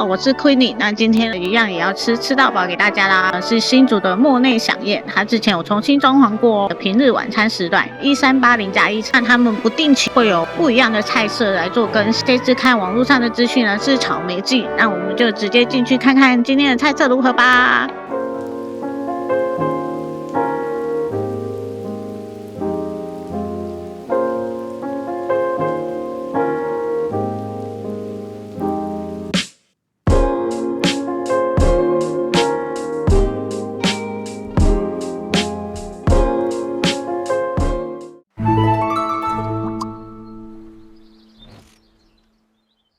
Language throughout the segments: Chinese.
我是 Queenie， 那今天一样也要吃到饱给大家啦，是新竹的莫内飨宴，它之前有重新装潢过平日晚餐时段1380+1，那他们不定期会有不一样的菜色来做更新。这次看网络上的资讯呢是草莓季，那我们就直接进去看看今天的菜色如何吧。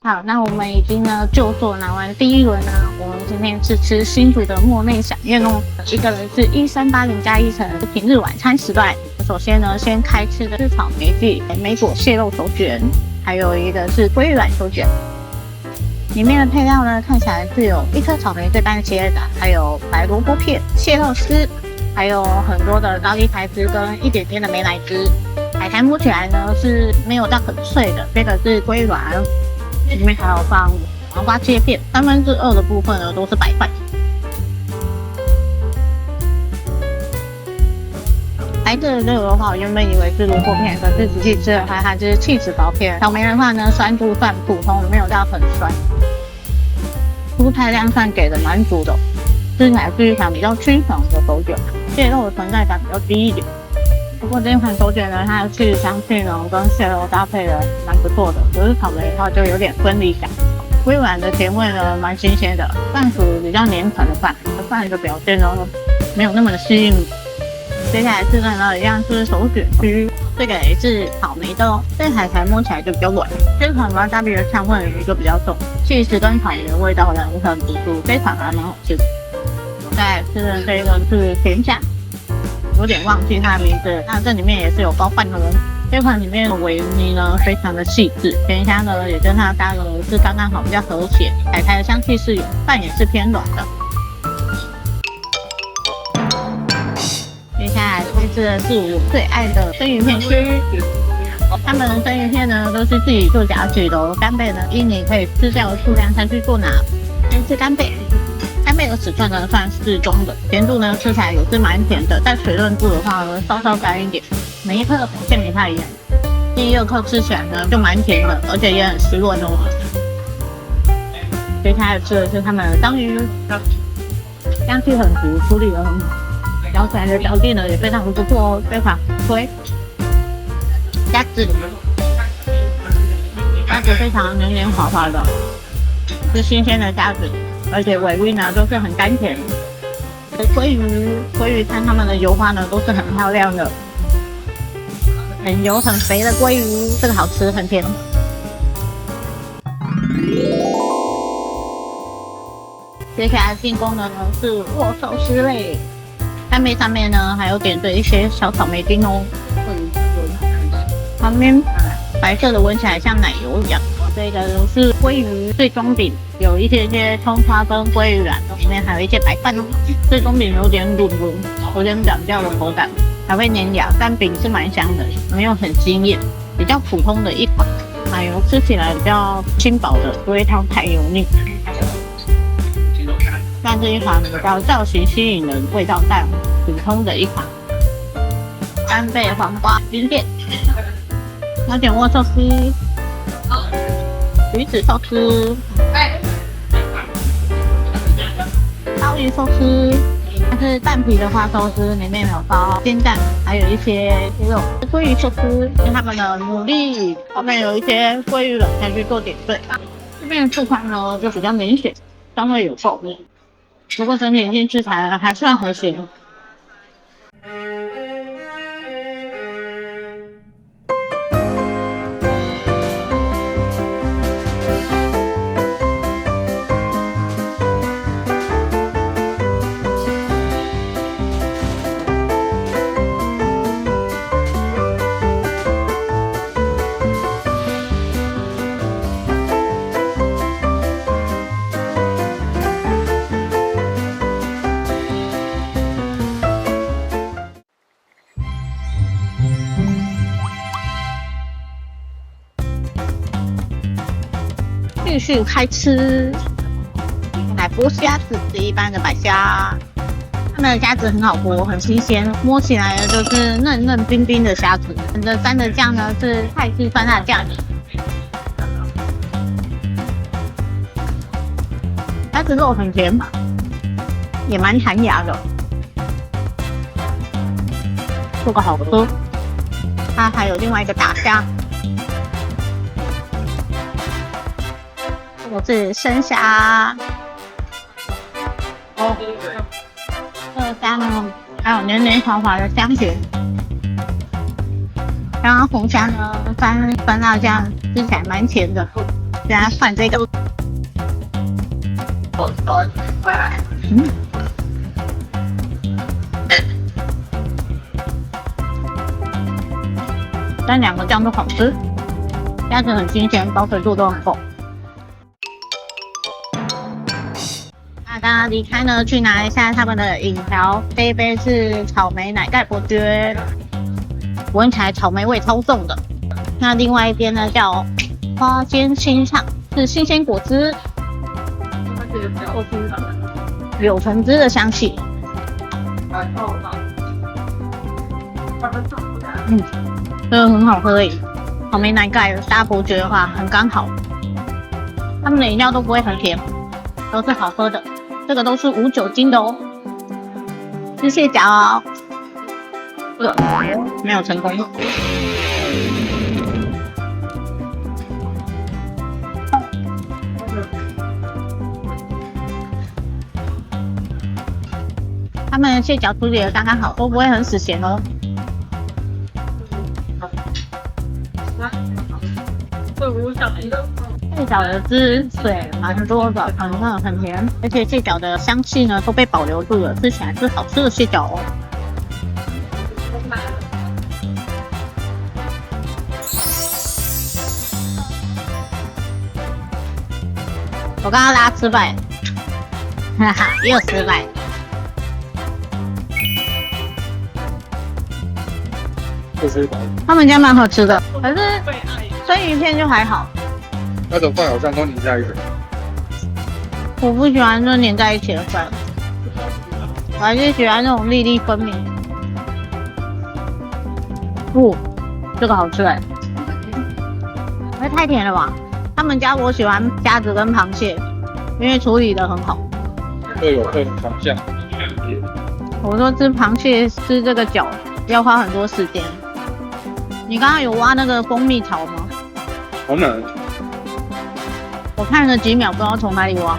好，那我们已经就座拿完第一轮了。我们今天是吃新竹的莫内飨宴哦，一个人是1380+1层平日晚餐时段。首先呢，先开吃的是草莓季莓果蟹肉手卷，还有一个是鲑鱼卵手卷。里面的配料呢，看起来是有一颗草莓对半切的，还有白萝卜片、蟹肉丝，还有很多的高丽菜汁跟一点点的美乃滋。海苔摸起来呢是没有到很脆的，这个是鲑鱼卵。里面还有放黄瓜切片，2/3的部分呢都是白饭。白色的这个的话，我原本以为是萝卜片，可是仔细吃了它就是起司薄片。草莓的话呢，酸度算普通，没有到很酸。蔬菜量算给的蛮足的，吃起来是一款比较清爽的手卷，蟹肉的存在感比较低一点。不过这款手卷呢，它的气香气呢跟蟹肉搭配的蛮不错的，可是草莓的话就有点分离感。微软的甜味呢蛮新鲜的，饭属于比较黏团的饭，饭的表现呢没有那么的吸引。接下来吃的呢一样是手卷区，这个也是草莓的哦，这海苔摸起来就比较软。这款瓦萨比的香味就比较重，气势跟草莓的味道呢很不错，这款还蛮好吃的。再来吃的这个是甜虾。有点忘记它的名字，那这里面也是有包饭的。这款里面的维尼呢非常的细致，甜虾呢也跟它搭的是刚刚好，比较和谐。海苔的香气是有，饭也是偏软的。接下来吃的是我最爱的生鱼片区，他们的生鱼片呢都是自己做夹取的哦。干贝呢依你可以吃掉的数量才去做拿。先吃干贝。干贝的尺寸呢算适中的，甜度呢吃起来也是蛮甜的，但水润度的话呢稍稍干一点，每一颗的表现不太一样。第2颗吃起来呢就蛮甜的，而且也很湿润哦。接下来吃的是他们的章鱼，香气很足，处理得很好，咬起来的嚼劲呢也非常的不错哦。这款龟虾子，虾子非常黏黏滑滑的，是新鲜的虾子。而且尾韵呢都是很甘甜，鲑鱼看它们的油花呢都是很漂亮的，很油很肥的鲑鱼，这个好吃很甜。接下来进攻的呢是握寿司类，干贝上面呢还有点缀一些小草莓丁哦，旁边白色的闻起来像奶油一样。这个是鲑鱼最中饼，有一些葱花跟鲑鱼卵，里面还有一些白饭哦。最中饼有点软软，有点软掉的口感，还会粘牙，但饼是蛮香的，没有很惊艳，比较普通的一款。奶油吃起来比较轻薄的，不会太油腻。但是一款比较造型吸引人、味道淡普通的一款。干贝黄瓜冰片，有点握寿司。鱼子寿司，鲍鱼寿司，它是蛋皮的花寿司，里面有包煎蛋，还有一些猪肉。鲑鱼寿司是他们的牡蛎，后面有一些鲑鱼卵下去做点缀。这边的醋宽呢就比较明显，香味有够。不过整体性吃起来还算和谐。继续开吃。剥虾子，是一般的白虾。他们的虾子很好剥，很新鲜，摸起来呢就是嫩嫩冰冰的虾子。我们的沾的酱呢是泰式酸辣酱。虾子肉很甜，也蛮弹牙的，这个好喝。它还有另外一个大虾，这个是生虾。哦，这个虾呢还有黏黏滑滑的香甜。刚刚红虾呢沾酸辣酱吃起来蛮甜的，现在换这个。但两个酱都好吃，虾子很新鲜，保水度都很够。那刚刚离开呢，去拿一下他们的饮料，这一杯是草莓奶盖伯爵，闻起来草莓味超重的。那另外一边呢叫花间清畅，是新鲜果汁，柳橙汁的香气。这个很好喝耶，草莓奶盖搭伯爵的话很刚好。他们的饮料都不会很甜，都是好喝的。这个都是无酒精的哦。吃蟹脚哦，没有成功。他们的蟹脚处理的刚刚好，都不会很死咸哦。蟹脚的汁水蛮多的，很嫩很甜，而且蟹脚的香气呢都被保留住了，吃起来是好吃的蟹脚哦。我刚刚拉失败，哈哈，又失败。他们家蛮好吃的，可是生鱼片就还好。那种饭好像都黏在一起。我不喜欢那黏在一起的饭，我还是喜欢那种粒粒分明。这个好吃哎，不会太甜了吧？他们家我喜欢虾子跟螃蟹，因为处理的很好。各有各的长相。我说吃螃蟹吃这个脚要花很多时间。你刚刚有挖那个蜂蜜槽吗？好难。我看了几秒，不知道从哪里挖。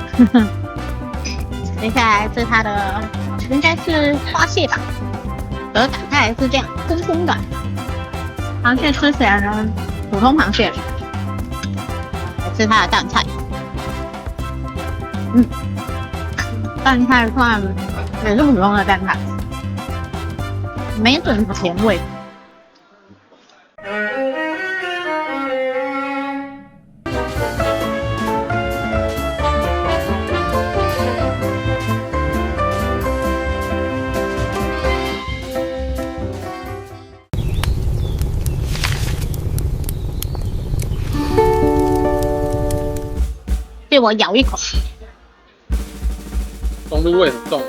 接下来是它的，应该是花蟹吧？打开来是这样，空空感。螃蟹吃起来呢，普通螃蟹。来吃它的蛋菜。蛋菜算也是普通的蛋菜，没什么甜味。借我咬一口。松露味很重。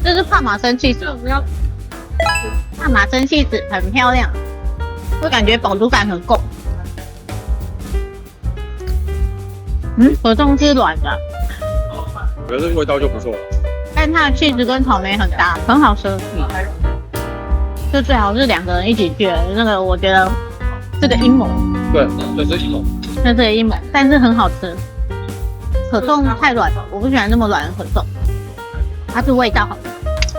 这是帕玛森气质，帕玛森气质很漂亮，我感觉饱足感很够。果冻是软的，可是味道就不错。但它的气质跟草莓很搭，很好吃。就最好是两个人一起去，那个我觉得这个阴谋。对，这是阴谋。那这个阴谋，但是很好吃。可颂太软了，我不喜欢那么软的可颂，它是味道好。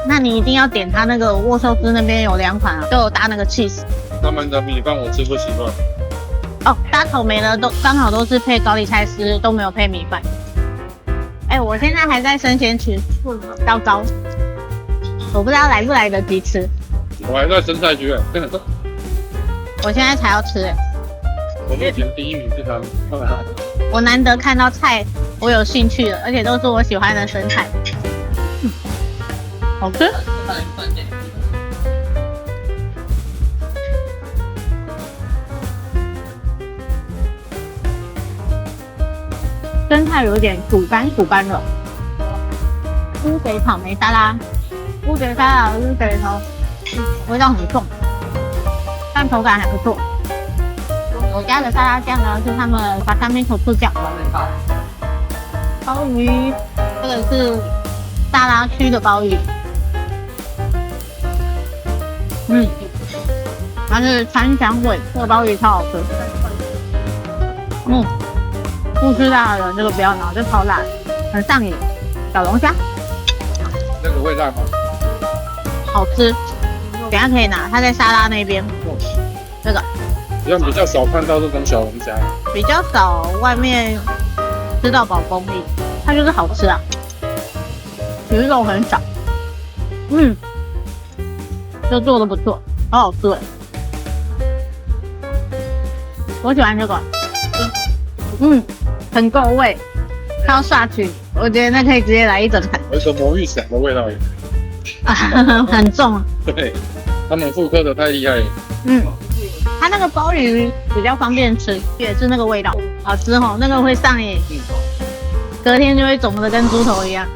那你一定要点它那个握寿司那边有2款啊，都有搭那个 cheese。他们的米饭我吃不习惯。哦，搭草莓的都刚好都是配高丽菜丝，都没有配米饭。我现在还在生鲜区，糟糕，我不知道来不来得及吃。我还在生菜区我现在才要吃我目前第1名是他们。我难得看到菜，我有兴趣的，而且都是我喜欢的生菜。好吃。生菜有点煮干了。乌贼草莓沙拉，乌贼沙拉乌贼头，味道很重，但口感还不错。我家的沙拉酱呢是他们把上面口醋酱。鲍鱼，这个是沙拉区的鲍鱼，它是川香味，这个鲍鱼超好吃。不吃辣的人这个不要拿，这超辣，很上瘾。小龙虾，那个会辣吗？好吃，等一下可以拿，它在沙拉那边。这个比较少看到这种小龙虾，比较少，外面吃到饱风力，它就是好吃啊，鱼肉很少，这做的不错，好好吃。我喜欢这个，很够味，它要下去，我觉得那可以直接来一整盘。有一种魔芋爽的味道也。很重。对，他们复刻的太厉害了。它那个鲍鱼比较方便吃，也是那个味道，好吃哦，那个会上瘾，隔天就会肿得跟猪头一样。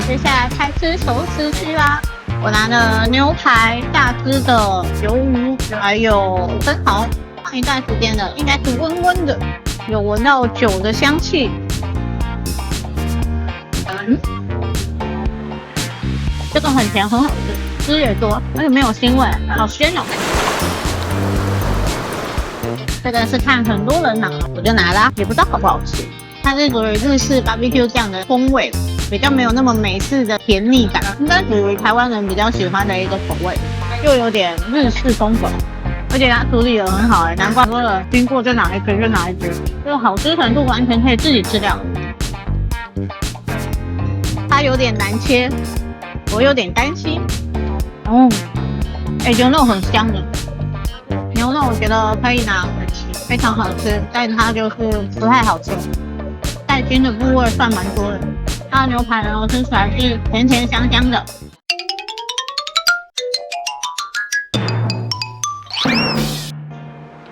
接下来开吃熟食区啦！我拿了牛排、大只的鱿鱼，还有生蚝。上一段时间的应该是温温的，有闻到酒的香气。这个很甜，很好吃，汁也多，而且没有腥味，好鲜哦。这个是看很多人拿，我就拿啦，也不知道好不好吃。它是属于日式 BBQ 酱的风味，比较没有那么美式的甜腻感，应该属于台湾人比较喜欢的一个口味，又有点日式风格，而且它处理得很好难怪说了经过就拿一只就拿一只，这个好吃程度完全可以自己吃掉。它有点难切，我有点担心。牛肉很香的，牛肉我觉得可以拿，非常好吃，但它就是不太好吃。带筋的部位算蛮多的，它的牛排呢吃起来是甜甜香香的。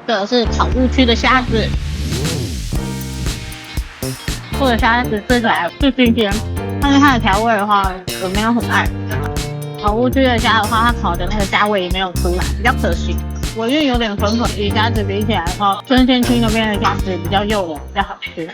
这个是烤物区的虾子，这个虾子吃起来是新鲜，但是它的调味的话我没有很爱。烤物区的虾的话，它烤的那个虾味也没有出来，比较可惜。我因为有点粉粉，与虾子比起来的话，春仙区那边的虾子比较幼软，比较好吃。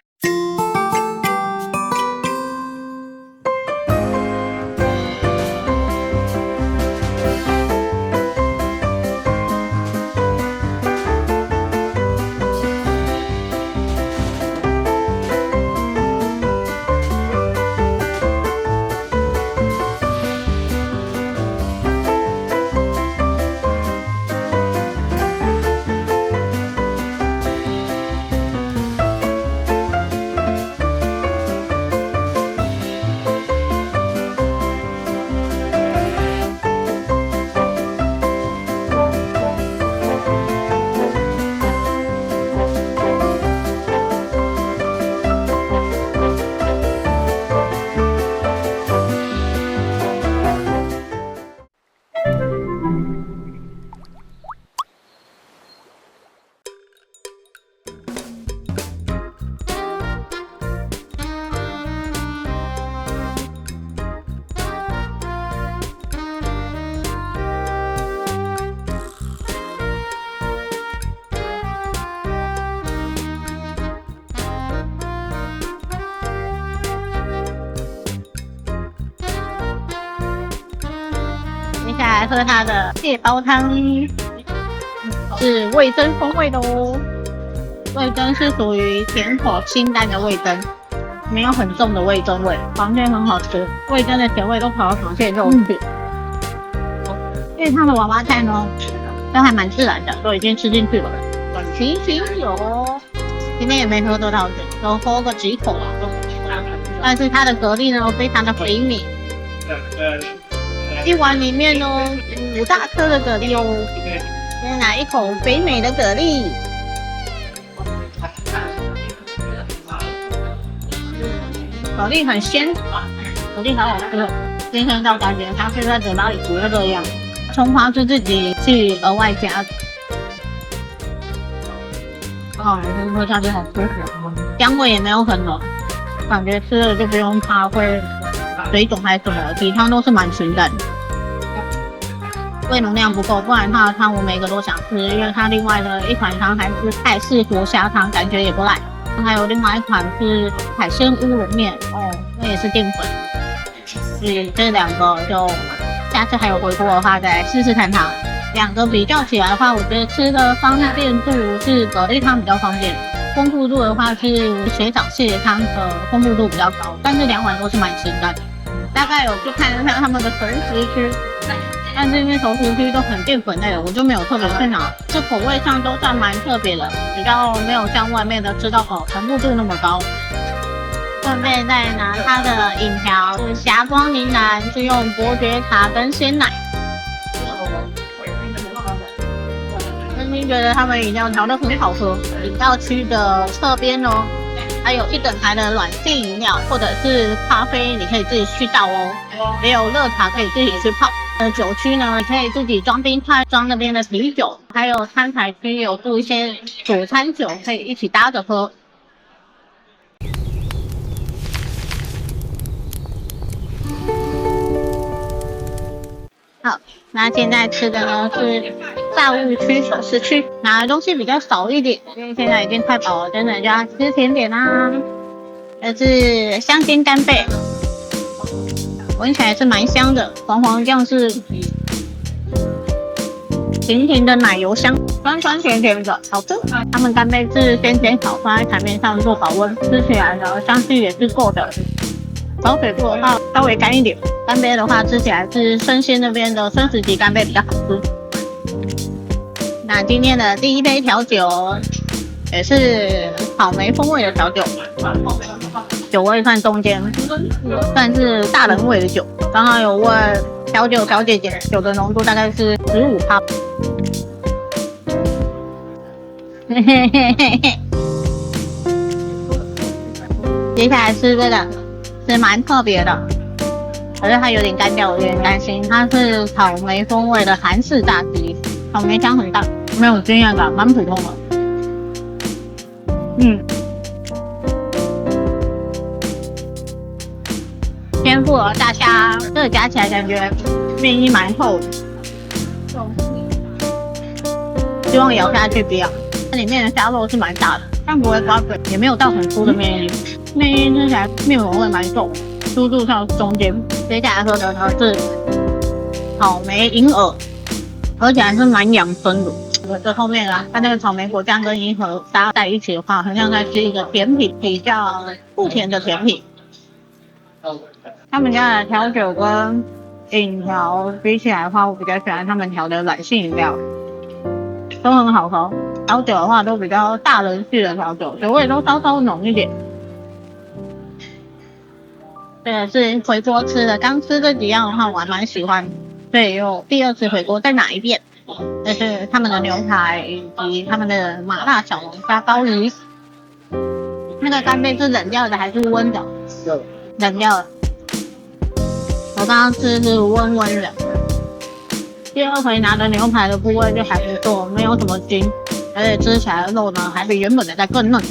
来喝它的蟹煲汤，是味噌风味的哦。味噌是属于甜口清淡的味噌，没有很重的味噌味，螃蟹很好吃，味噌的甜味都跑到螃蟹肉去。因为它的娃娃菜呢，都还蛮自然的，都已经吃进去了。行行有，今天也没喝多少水，都喝个几口啊。但是它的蛤蜊呢，非常的肥美，一碗里面呢5大颗的蛤蜊哦。先来一口肥美的蛤蜊，蛤蜊很鲜，蛤蜊好好吃，新鲜到感觉它是在嘴巴里煮的这样。葱花是自己去额外加的，喝下去好舒服，香味也没有很浓，感觉吃了就不用怕会水肿还是什么，底汤都是蛮清淡的。胃容量不够，不然它的汤我每个都想吃，因为它另外的一款汤还是泰式活虾汤，感觉也不赖。还有另外一款是海鲜乌龙面，那也是淀粉。所以这两个就下次还有回锅的话再试试看它。两个比较起来的话，我觉得吃的方便度是蛤蜊汤比较方便，丰富度的话是水饺蟹汤的丰富度比较高，但是两碗都是蛮清淡的。大概有去看一下他们的熟食区，但是因为熟食区都很淀粉类的，我就没有特别去拿。这口味上都算蛮特别的，比较没有像外面的吃到饱丰富度那么高。顺便再拿它的饮料，是霞光铃兰，是用伯爵茶跟鲜奶。真心觉得他们饮料调得很好喝。饮料区的侧边哦，还有一整排的软性饮料或者是咖啡，你可以自己去倒哦。也有热茶可以自己去泡。酒区呢，你可以自己装冰块，装那边的啤酒，还有餐台区有附一些主餐酒，可以一起搭着喝。好，那现在吃的呢是炸物区、熟食区，拿的东西比较少一点，因为现在已经太饱了，真的就要吃甜点啦。这是香煎干贝，闻起来是蛮香的，黄黄酱是甜甜的奶油香，酸酸甜甜的，好吃。他们干贝是先煎好放在台面上做保温，吃起来呢香气也是够的。炒水做的话稍微干一点，干贝的话吃起来是生鲜那边的生食级干贝比较好吃。那今天的第一杯调酒也是草莓风味的调酒，酒味算中间，算是大人味的酒。刚刚有问调酒小姐姐，酒的浓度大概是15%。接下来吃这个是蛮特别的，可是它有点干掉，我有点担心。它是草莓风味的韩式炸鸡，草莓香很大，没有惊艳感，蛮普通的。天妇罗大虾，这个夹起来感觉面衣蛮厚的，希望咬下去不要。它里面的虾肉是蛮大的，但不会刮嘴，也没有到很粗的面衣。面衣吃起来面膜味蛮重，粗度上中间。接下来喝的呢是草莓银耳，喝起来是蛮养生的。这后面啊，它那个草莓果酱跟银耳搭在一起的话，很像在吃一个甜品，比较不甜的甜品。他们家的调酒跟饮料比起来的话，我比较喜欢他们调的软性饮料，都很好喝。调酒的话都比较大人系的调酒，酒味都稍稍浓一点。这个是回锅吃的，刚吃这几样的话我还蛮喜欢，所以又第二次回锅再拿一遍。这是他们的牛排以及他们的麻辣小龙虾鲍鱼。那个干贝是冷掉的还是温的？冷掉的。我刚刚吃是温温的。第二回拿的牛排的部位就还不错，没有什么筋，而且吃起来的肉呢还比原本的再更嫩。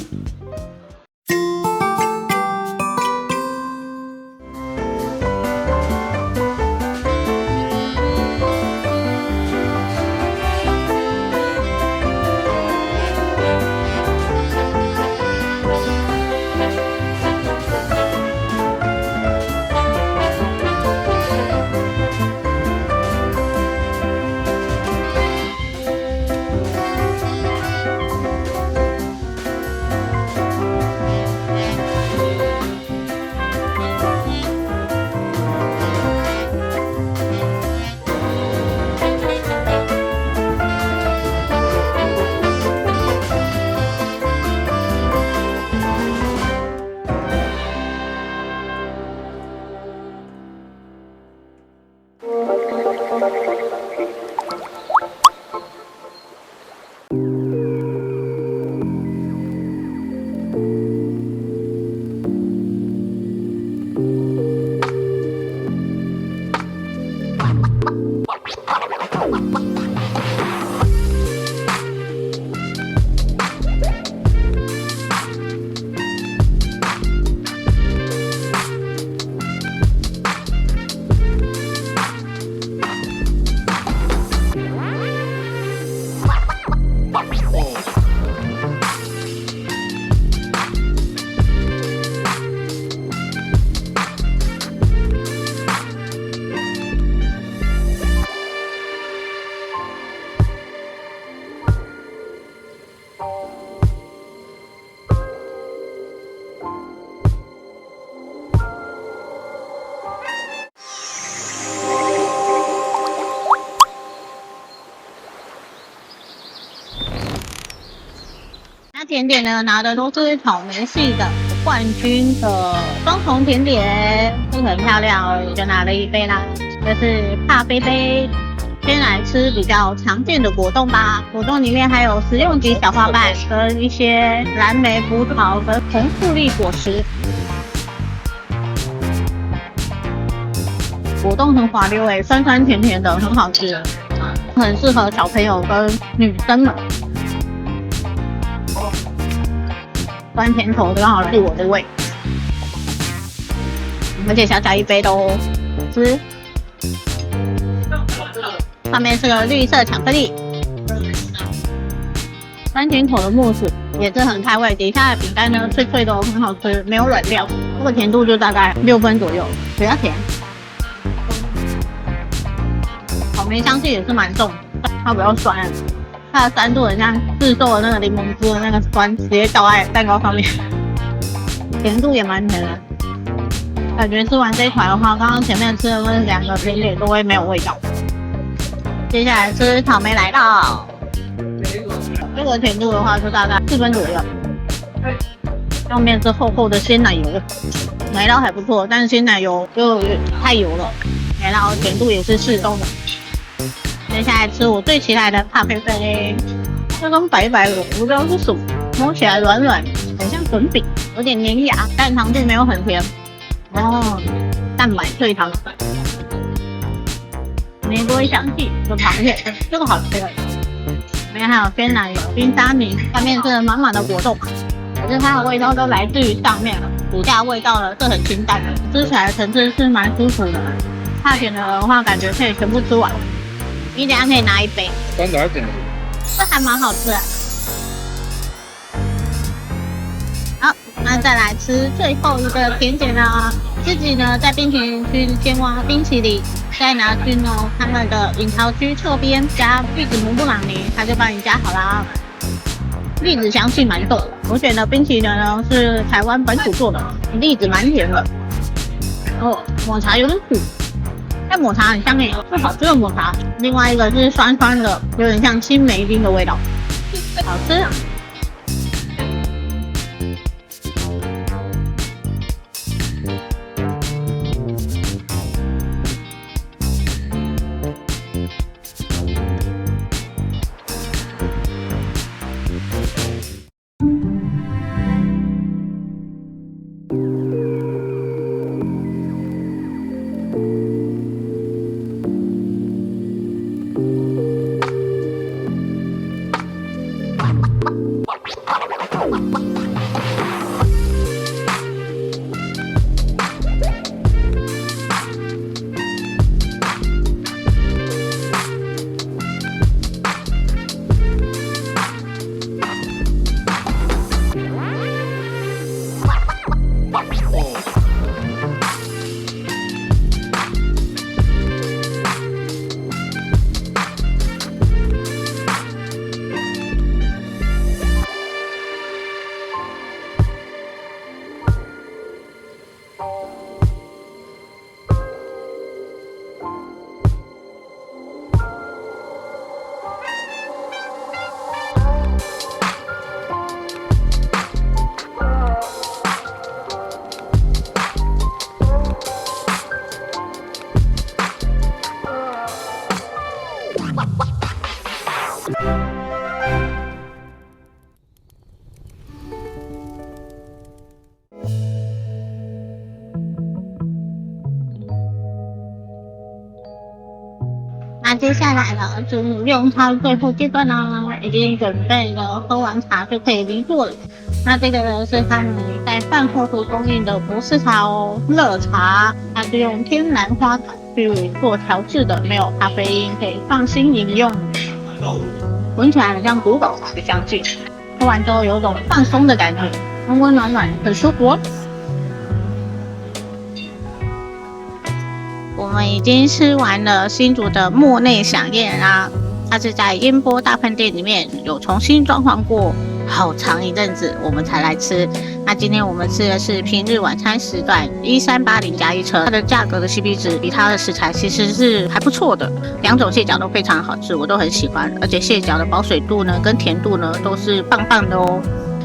那甜点呢，拿的都是草莓系的冠军的双重甜点，这个很漂亮哦，我就拿了一杯啦。这是咖啡杯。先来吃比较常见的果冻吧，果冻里面还有食用级小花瓣跟一些蓝莓、葡萄跟红富丽果实。果冻很滑溜酸酸甜甜的，很好吃，很适合小朋友跟女生们。酸甜口刚好是我的胃，而且小小一杯的哦，吃。上面是个绿色巧克力，酸甜口的慕斯也是很开胃。底下的饼干呢，脆脆的，很好吃，没有软料。这个甜度就大概6分左右，比较甜。草莓香气也是蛮重的，它比较酸，它的酸度很像制作的那个柠檬汁的那个酸，直接倒在蛋糕上面。甜度也蛮甜的，感觉吃完这一团的话，刚刚前面吃的那2个甜点都会没有味道。接下来吃草莓奶酪，这个甜度的话就大概4分左右。上面是厚厚的鲜奶油，奶酪还不错，但是鲜奶油就太油了。奶酪甜度也是适中的。接下来吃我最期待的咖啡杯，这种白白的，我不知道是什么，摸起来软软，很像粉饼，有点黏牙，但糖度没有很甜。蛋白脆糖。玫瑰香气有螃蟹，这个好吃的。里面还有鲜奶油、冰沙泥，下面是满满的果冻，可是它的味道都来自于上面了，底下味道呢是很清淡的，吃起来层次是蛮舒服的。怕甜的话，感觉可以全部吃完。你等下可以拿一杯。酸的还是甜的？这还蛮好吃的。好，那再来吃最后一个甜点啦。自己呢在冰淇淋区先挖冰淇淋，再拿去呢他们的饮桃区侧边加栗子蒙布朗尼，他就帮你加好啦。栗子香气蛮重的，我选的冰淇淋呢是台湾本土做的，栗子蛮甜的。抹茶有点苦，但抹茶很香耶，是好吃的抹茶。另外一个是酸酸的，有点像青梅冰的味道，好吃。那接下来呢，就是用餐最后阶段啦，已经准备了，喝完茶就可以离座了。那这个呢是他们在饭后所供应的博士茶哦，热茶，它是用天然花糖去做调制的，没有咖啡因，可以放心饮用。闻起来很像古早茶的香气，喝完之后有种放松的感觉，温温暖暖，很舒服哦。我们已经吃完了新竹的莫内飨宴啦，它是在烟波大饭店里面有重新装潢过，好长一阵子我们才来吃。那今天我们吃的是平日晚餐时段1380加一车，它的价格的 CP 值比它的食材其实是还不错的，两种蟹脚都非常好吃，我都很喜欢，而且蟹脚的保水度呢跟甜度呢都是棒棒的哦。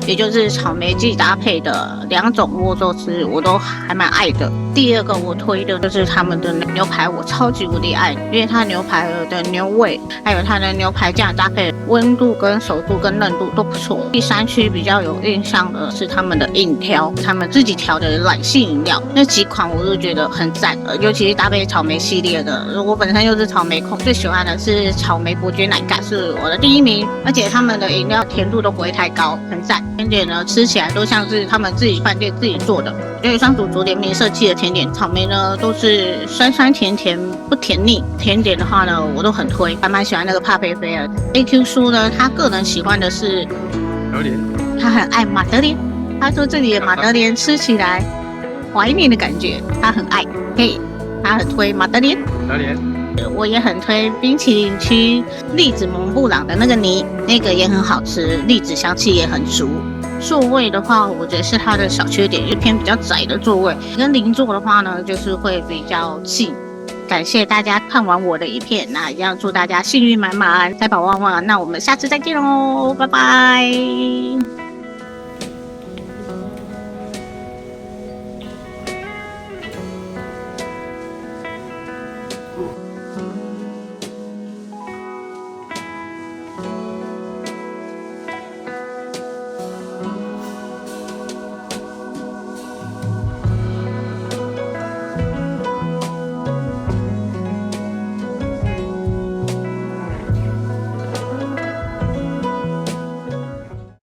也就是草莓季搭配的2种握寿司，我都还蛮爱的。第二个我推的就是他们的牛排，我超级无敌爱，因为它牛排的牛味，还有它的牛排酱搭配温度跟熟度跟嫩度都不错。第3区比较有印象的是他们的饮调，他们自己调的软性饮料，那几款我都觉得很赞，尤其是搭配草莓系列的，我本身又是草莓控，最喜欢的是草莓伯爵奶盖，是我的第1名，而且他们的饮料甜度都不会太高，很赞。甜点呢吃起来都像是他们自己饭店自己做的，因为双主厨联名设计的甜点，草莓呢都是酸酸甜甜不甜腻。甜点的话呢我都很推，还蛮喜欢那个帕菲菲尔。AQ 叔呢他个人喜欢的是榴莲，他很爱马德莲，他说这里的马德莲吃起来怀念的感觉，他很爱，嘿，他很推马德莲。榴莲。我也很推冰淇淋区栗子蒙布朗的那个泥，那个也很好吃，栗子香气也很足。座位的话，我觉得是它的小缺点，就偏比较窄的座位，跟邻座的话呢，就是会比较近。感谢大家看完我的影片，那一样祝大家幸运满满，财宝旺旺。那我们下次再见喽，拜拜。